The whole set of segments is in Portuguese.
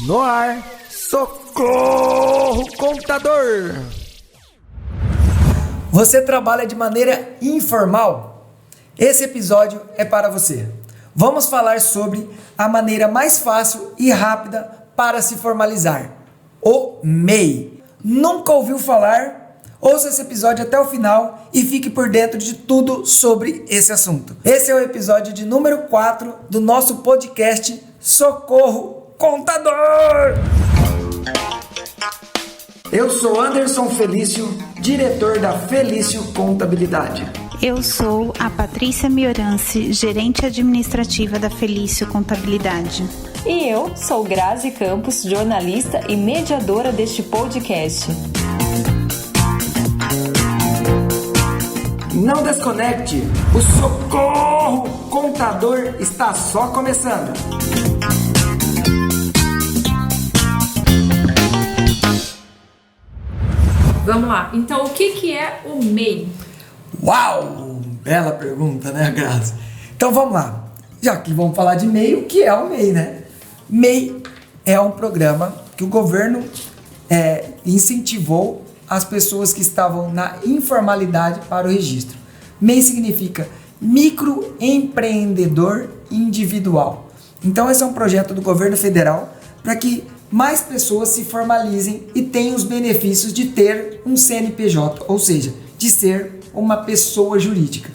No ar, socorro contador! Você trabalha de maneira informal? Esse episódio é para você. Vamos falar sobre a maneira mais fácil e rápida para se formalizar, o MEI. Nunca ouviu falar? Ouça esse episódio até o final e fique por dentro de tudo sobre esse assunto. Esse é o episódio de número 4 do nosso podcast Socorro Contador! Eu sou Anderson Felício, diretor da Felício Contabilidade. Eu sou a Patrícia Miorance, gerente administrativa da Felício Contabilidade. E eu sou Grazi Campos, jornalista e mediadora deste podcast. Não desconecte, o Socorro Contador está só começando. Vamos lá, então o que é o MEI? Uau! Bela pergunta, né, Grazi? Então vamos lá. Já que vamos falar de MEI, o que é o MEI, né? MEI é um programa que o governo incentivou as pessoas que estavam na informalidade para o registro. MEI significa microempreendedor individual. Então esse é um projeto do governo federal para que mais pessoas se formalizem e tenham os benefícios de ter um CNPJ, ou seja, de ser uma pessoa jurídica.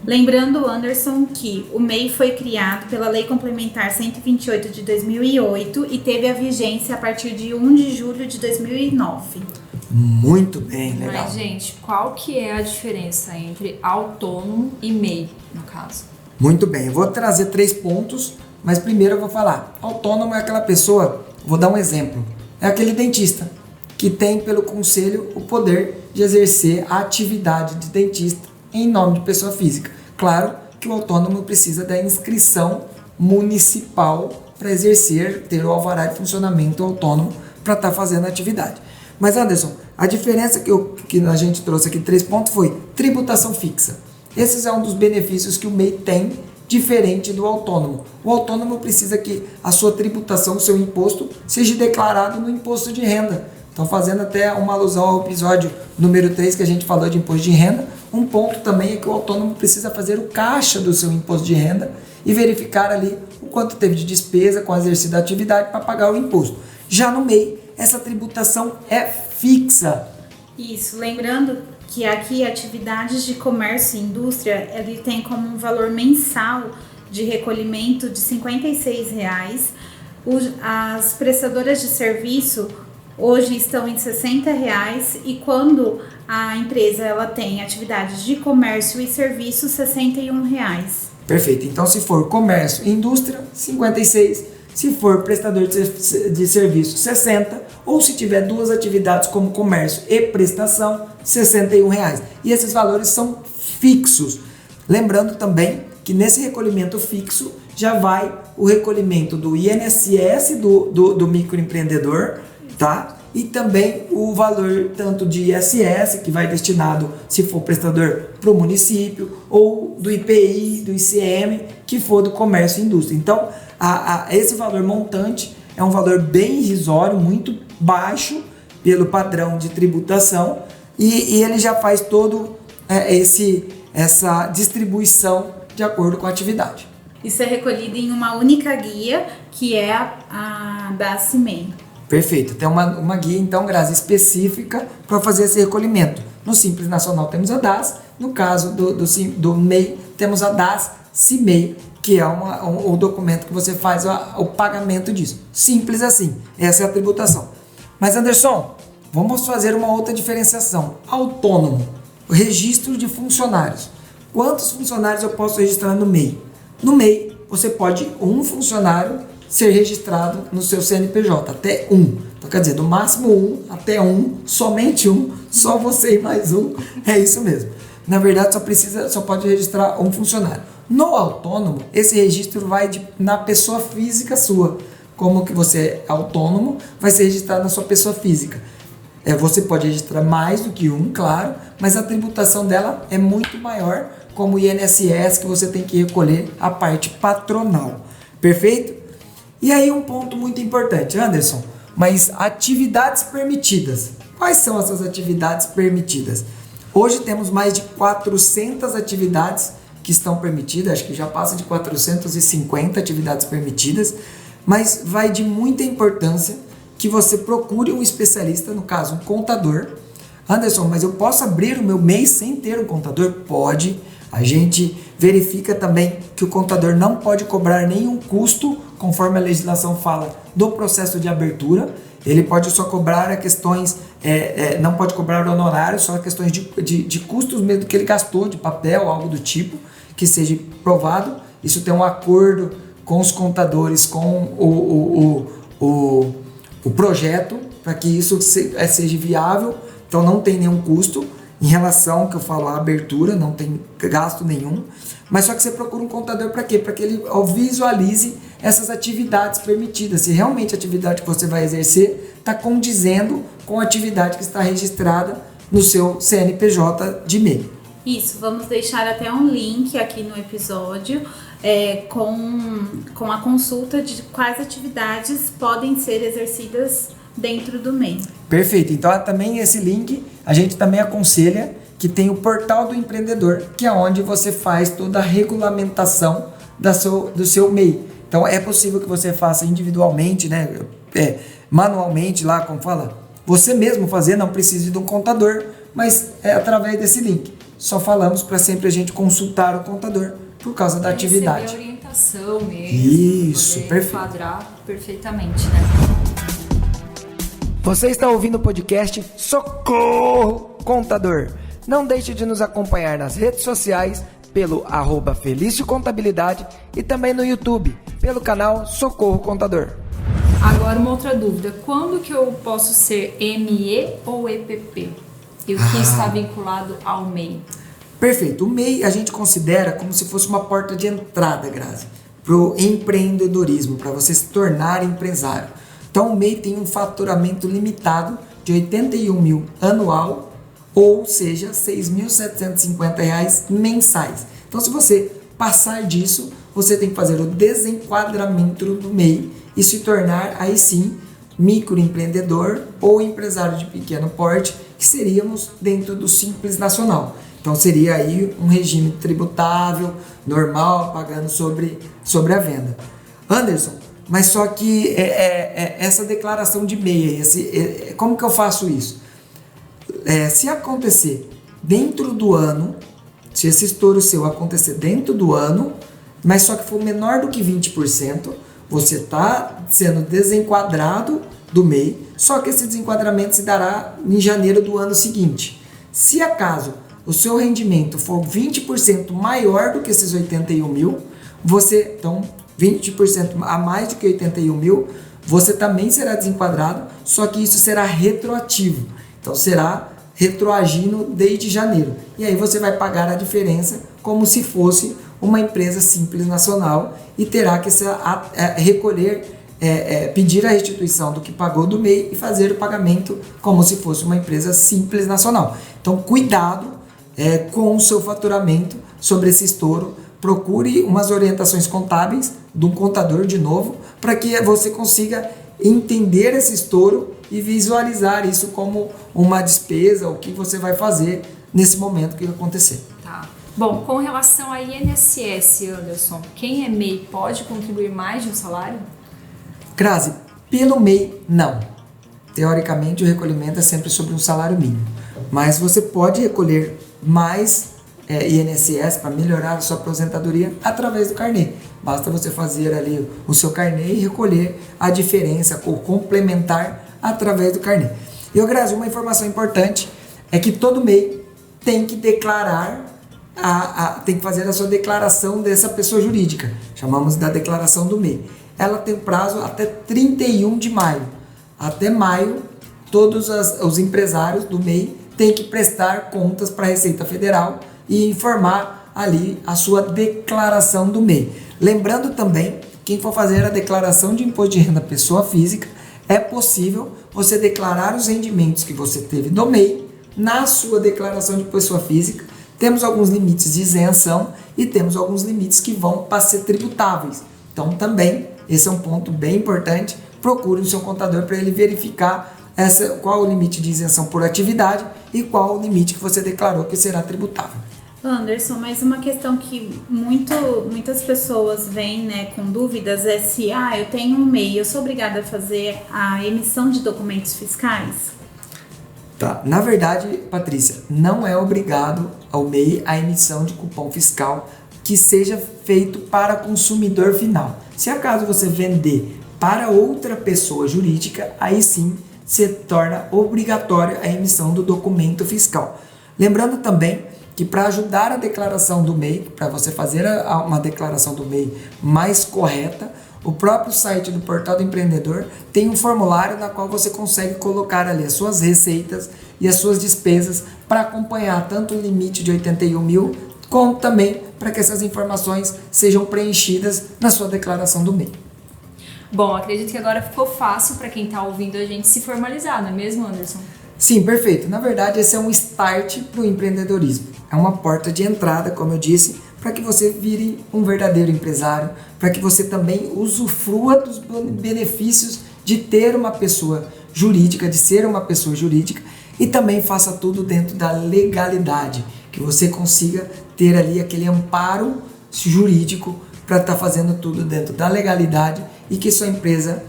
Lembrando, Anderson, que o MEI foi criado pela Lei Complementar 128 de 2008 e teve a vigência a partir de 1 de julho de 2009. Muito bem, legal. Mas, gente, qual que é a diferença entre autônomo e MEI, no caso? Muito bem, eu vou trazer 3 pontos, mas primeiro eu vou falar. Autônomo é aquela pessoa, vou dar um exemplo, é aquele dentista que tem pelo conselho o poder de exercer a atividade de dentista em nome de pessoa física. Claro que o autônomo precisa da inscrição municipal para exercer, ter o alvará de funcionamento autônomo para estar fazendo a atividade. Mas Anderson, a diferença que a gente trouxe aqui, 3 pontos, foi tributação fixa. Esse é um dos benefícios que o MEI tem, diferente do autônomo. O autônomo precisa que a sua tributação, o seu imposto, seja declarado no imposto de renda. Então, fazendo até uma alusão ao episódio número 3 que a gente falou de imposto de renda, um ponto também é que o autônomo precisa fazer o caixa do seu imposto de renda e verificar ali o quanto teve de despesa com o exercício da atividade para pagar o imposto. Já no MEI, essa tributação é fixa. Isso, lembrando que aqui atividades de comércio e indústria, ele tem como um valor mensal de recolhimento de R$ 56,00. As prestadoras de serviço hoje estão em R$ 60,00 e quando a empresa ela tem atividades de comércio e serviço, R$ 61,00. Perfeito. Então, se for comércio e indústria, 56. Se for prestador de serviço, 60. Ou se tiver 2 atividades como comércio e prestação, R$ 61,00. E esses valores são fixos. Lembrando também que nesse recolhimento fixo já vai o recolhimento do INSS do microempreendedor, tá? E também o valor tanto de ISS, que vai destinado, se for prestador, para o município, ou do IPI, do ICM, que for do comércio e indústria. Então, esse valor montante é um valor bem irrisório, muito baixo pelo padrão de tributação, e ele já faz todo essa distribuição de acordo com a atividade. Isso é recolhido em uma única guia, que é a da CIMEI. Perfeito, tem uma guia então, Grazi, específica para fazer esse recolhimento. No Simples Nacional temos a DAS, no caso do MEI temos a DAS CIMEI, que é o documento que você faz o pagamento disso. Simples assim, essa é a tributação. Mas Anderson, vamos fazer uma outra diferenciação. Autônomo, registro de funcionários. Quantos funcionários eu posso registrar no MEI? No MEI, você pode um funcionário ser registrado no seu CNPJ, até 1. Então, quer dizer, do máximo 1 até 1, somente 1, só você e mais um, é isso mesmo. Na verdade, só pode registrar um funcionário. No autônomo, esse registro vai na pessoa física sua. Como que você é autônomo, vai ser registrado na sua pessoa física. Você pode registrar mais do que um, claro, mas a tributação dela é muito maior, como o INSS, que você tem que recolher a parte patronal. Perfeito? E aí um ponto muito importante, Anderson, mas atividades permitidas. Quais são essas atividades permitidas? Hoje temos mais de 400 atividades que estão permitidas, acho que já passa de 450 atividades permitidas, mas vai de muita importância que você procure um especialista, no caso um contador. Anderson, mas eu posso abrir o meu MEI sem ter um contador? Pode. A gente verifica também que o contador não pode cobrar nenhum custo, conforme a legislação fala, do processo de abertura. Ele pode só cobrar questões, não pode cobrar honorários, só questões de custos mesmo que ele gastou, de papel, algo do tipo, que seja provado. Isso tem um acordo com os contadores, com o projeto, para que isso seja viável. Então não tem nenhum custo em relação ao que eu falo, à abertura, não tem gasto nenhum. Mas só que você procura um contador para quê? Para que ele visualize essas atividades permitidas. Se realmente a atividade que você vai exercer está condizendo com a atividade que está registrada no seu CNPJ de MEI. Isso, vamos deixar até um link aqui no episódio com a consulta de quais atividades podem ser exercidas dentro do MEI. Perfeito, então também esse link a gente também aconselha que tem o portal do empreendedor, que é onde você faz toda a regulamentação do seu MEI. Então é possível que você faça individualmente, né, manualmente lá, como fala, você mesmo fazer, não precisa de um contador, mas é através desse link. Só falamos para sempre a gente consultar o contador por causa da atividade. Receber orientação mesmo. Isso, perfeito. Enquadrar perfeitamente, né? Você está ouvindo o podcast Socorro Contador. Não deixe de nos acompanhar nas redes sociais pelo @Felício Contabilidade e também no YouTube pelo canal Socorro Contador. Agora uma outra dúvida, quando que eu posso ser ME ou EPP? E o que está vinculado ao MEI? Perfeito, o MEI a gente considera como se fosse uma porta de entrada, Grazi, para o empreendedorismo, para você se tornar empresário. Então o MEI tem um faturamento limitado de R$81 mil anual, ou seja, R$ 6.750 mensais. Então se você passar disso, você tem que fazer o desenquadramento do MEI e se tornar aí sim microempreendedor ou empresário de pequeno porte, que seríamos dentro do Simples Nacional. Então seria aí um regime tributável, normal, pagando sobre a venda. Anderson, mas só que essa declaração de MEI, como que eu faço isso? Se acontecer dentro do ano, se esse estouro seu acontecer dentro do ano, mas só que for menor do que 20%, você está sendo desenquadrado do MEI, só que esse desenquadramento se dará em janeiro do ano seguinte. Se acaso o seu rendimento for 20% maior do que esses 81 mil, então 20% a mais do que 81 mil, você também será desenquadrado, só que isso será retroativo. Então será retroagindo desde janeiro. E aí você vai pagar a diferença como se fosse uma empresa Simples Nacional e terá que recolher, pedir a restituição do que pagou do MEI e fazer o pagamento como se fosse uma empresa Simples Nacional. Então cuidado com o seu faturamento sobre esse estouro. Procure umas orientações contábeis de um contador de novo, para que você consiga entender esse estouro e visualizar isso como uma despesa, o que você vai fazer nesse momento que acontecer. Tá. Bom, com relação a INSS, Anderson, quem é MEI pode contribuir mais de um salário? Grazi, pelo MEI, não. Teoricamente, o recolhimento é sempre sobre um salário mínimo. Mas você pode recolher mais INSS para melhorar a sua aposentadoria através do carnê. Basta você fazer ali o seu carnê e recolher a diferença ou complementar através do carnê. E, Grazi, uma informação importante é que todo MEI tem que declarar, tem que fazer a sua declaração dessa pessoa jurídica. Chamamos da declaração do MEI. Ela tem prazo até 31 de maio. Até maio, todos os empresários do MEI têm que prestar contas para a Receita Federal e informar ali a sua declaração do MEI. Lembrando também, quem for fazer a declaração de imposto de renda pessoa física, é possível você declarar os rendimentos que você teve do MEI na sua declaração de pessoa física. Temos alguns limites de isenção e temos alguns limites que vão para ser tributáveis. Então também esse é um ponto bem importante. Procure o seu contador para ele verificar qual o limite de isenção por atividade e qual o limite que você declarou que será tributável. Anderson, mas uma questão que muitas pessoas vêm, né, com dúvidas é se eu tenho um MEI, eu sou obrigada a fazer a emissão de documentos fiscais? Tá. Na verdade, Patrícia, não é obrigado ao MEI a emissão de cupom fiscal que seja feito para consumidor final. Se acaso você vender para outra pessoa jurídica, aí sim se torna obrigatória a emissão do documento fiscal. Lembrando também que para ajudar a declaração do MEI, para você fazer uma declaração do MEI mais correta, o próprio site do Portal do Empreendedor tem um formulário na qual você consegue colocar ali as suas receitas e as suas despesas para acompanhar tanto o limite de 81 mil, como também para que essas informações sejam preenchidas na sua declaração do MEI. Bom, acredito que agora ficou fácil para quem está ouvindo a gente se formalizar, não é mesmo, Anderson? Sim, perfeito. Na verdade, esse é um start para o empreendedorismo. É uma porta de entrada, como eu disse, para que você vire um verdadeiro empresário, para que você também usufrua dos benefícios de ter uma pessoa jurídica, de ser uma pessoa jurídica, e também faça tudo dentro da legalidade, que você consiga ter ali aquele amparo jurídico para estar fazendo tudo dentro da legalidade e que sua empresa,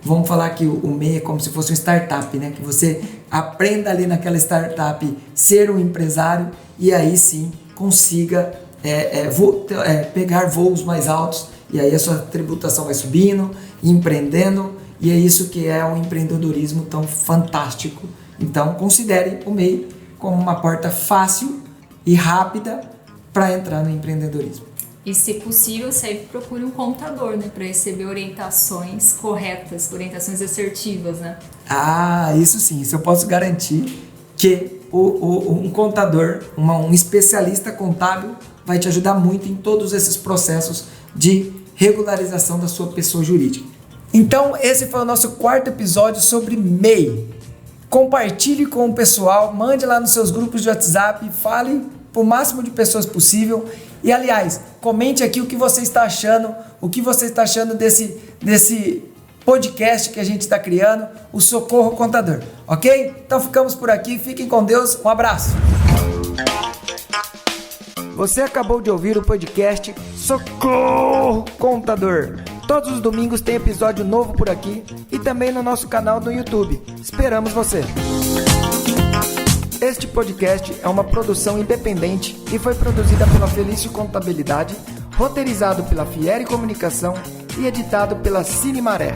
vamos falar que o MEI é como se fosse uma startup, né? Que você aprenda ali naquela startup ser um empresário e aí sim consiga pegar voos mais altos e aí a sua tributação vai subindo, empreendendo, e é isso que é um empreendedorismo tão fantástico. Então considere o MEI como uma porta fácil e rápida para entrar no empreendedorismo. E, se possível, sempre procure um contador, né, para receber orientações corretas, orientações assertivas, né? Isso sim, isso eu posso garantir que um contador, um especialista contábil vai te ajudar muito em todos esses processos de regularização da sua pessoa jurídica. Então, esse foi o nosso 4º episódio sobre MEI. Compartilhe com o pessoal, mande lá nos seus grupos de WhatsApp, fale para o máximo de pessoas possível. E, aliás, comente aqui o que você está achando, desse podcast que a gente está criando, o Socorro Contador, ok? Então ficamos por aqui, fiquem com Deus, um abraço! Você acabou de ouvir o podcast Socorro Contador. Todos os domingos tem episódio novo por aqui e também no nosso canal no YouTube. Esperamos você! Este podcast é uma produção independente e foi produzida pela Felício Contabilidade, roteirizado pela Fieri Comunicação e editado pela Cine Maré.